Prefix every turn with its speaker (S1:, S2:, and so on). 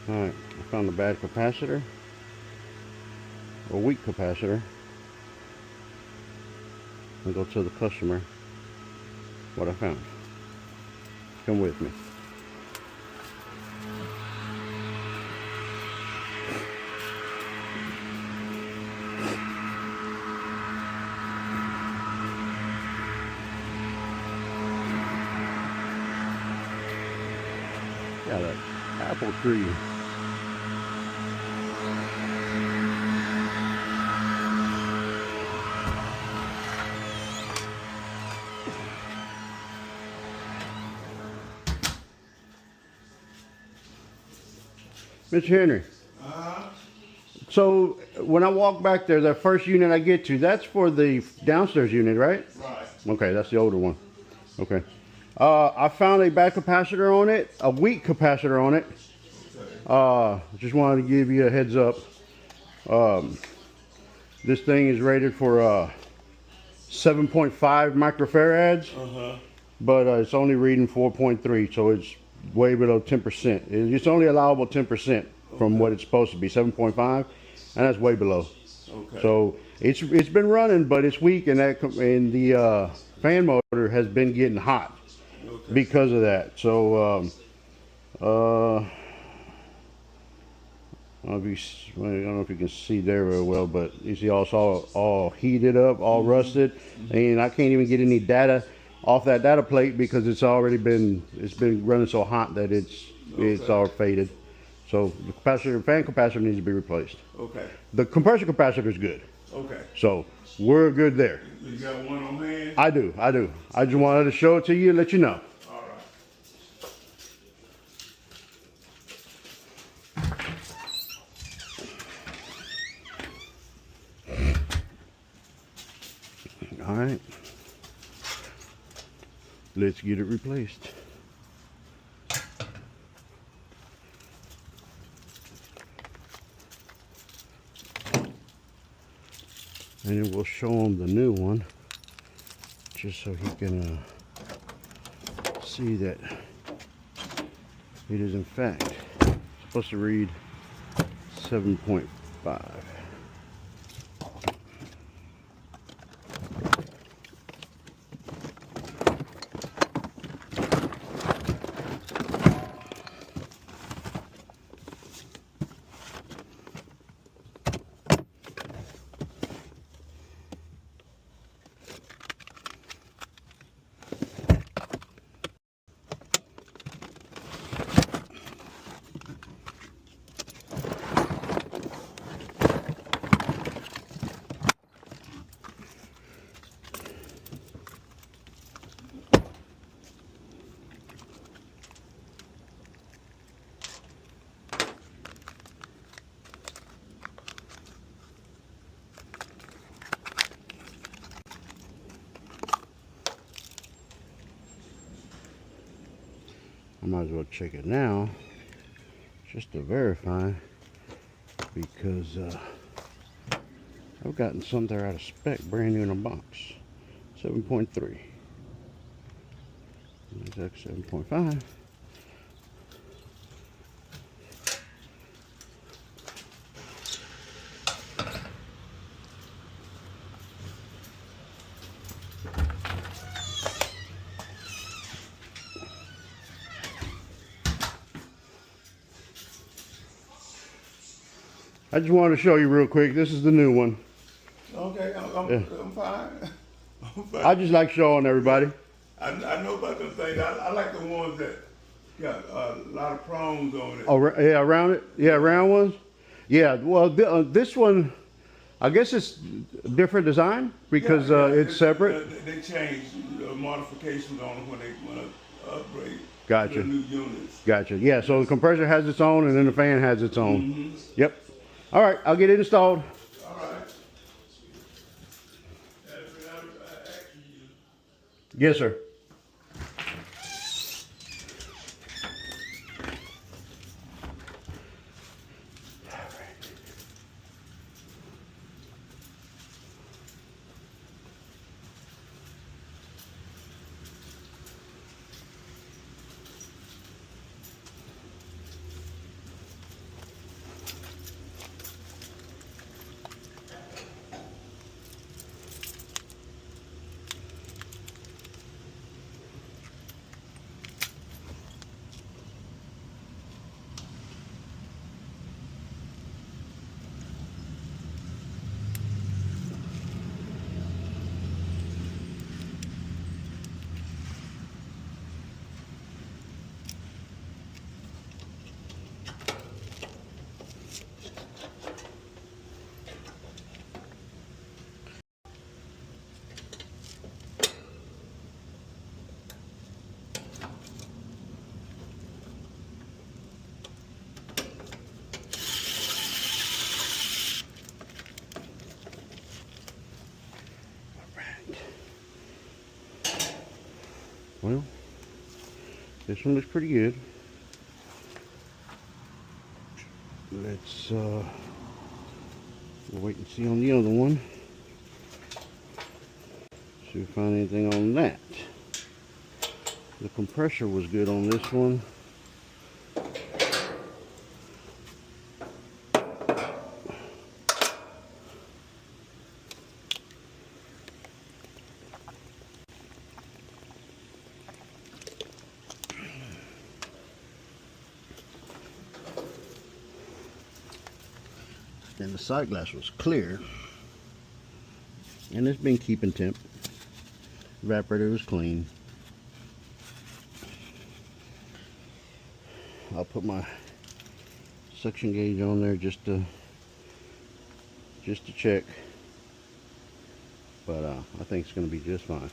S1: Alright, I found a bad capacitor. A weak capacitor. And go tell the customer what I found. Come with me. Yeah, that apple tree. Mr. Henry. So when I walk back there, that first unit I get to, that's for the downstairs unit, right?
S2: Right.
S1: Okay, that's the older one. Okay. I found a bad capacitor on it, a weak capacitor on it. Just wanted to give you a heads up. This thing is rated for 7.5 microfarads, but it's only reading 4.3, so it's way below 10%. It's only allowable 10% from what it's supposed to be, 7.5, and that's way below.
S2: Okay.
S1: So it's been running, but it's weak, and the fan motor has been getting hot because of that. So I don't know if you can see there very well, but you see all heated up, all rusted, and I can't even get any data off that data plate because it's been running so hot that it's all faded. So the fan capacitor needs to be replaced.
S2: Okay.
S1: The compressor capacitor is good.
S2: Okay.
S1: So we're good there.
S2: You got one on hand?
S1: I do. I just wanted to show it to you and let you know.
S2: All right.
S1: All right. Let's get it replaced. And then we'll show him the new one, just so he can see that it is in fact supposed to read 7.5. I might as well check it now, just to verify, because I've gotten some there out of spec, brand new in a box. 7.3. Exact 7.5. I just wanted to show you real quick. This is the new one.
S2: Okay, I'm fine. I'm fine.
S1: I just like showing everybody.
S2: I know about them things. I like the ones that got a lot of prongs on it.
S1: Oh, yeah, around it? Yeah, round ones? Yeah, well, this one, I guess it's a different design because it's separate.
S2: They changed modifications on them when they want to upgrade.
S1: Gotcha.
S2: The new units.
S1: Gotcha. Yeah, so the compressor has its own and then the fan has its own. Yep. All right, I'll get it installed.
S2: All right.
S1: Yes, sir. This one looks pretty good. Let's we'll wait and see on the other one. See if we find anything on that. The compressor was good on this one. And the side glass was clear. And it's been keeping temp. Evaporator was clean. I'll put my suction gauge on there just to check. But I think it's going to be just fine.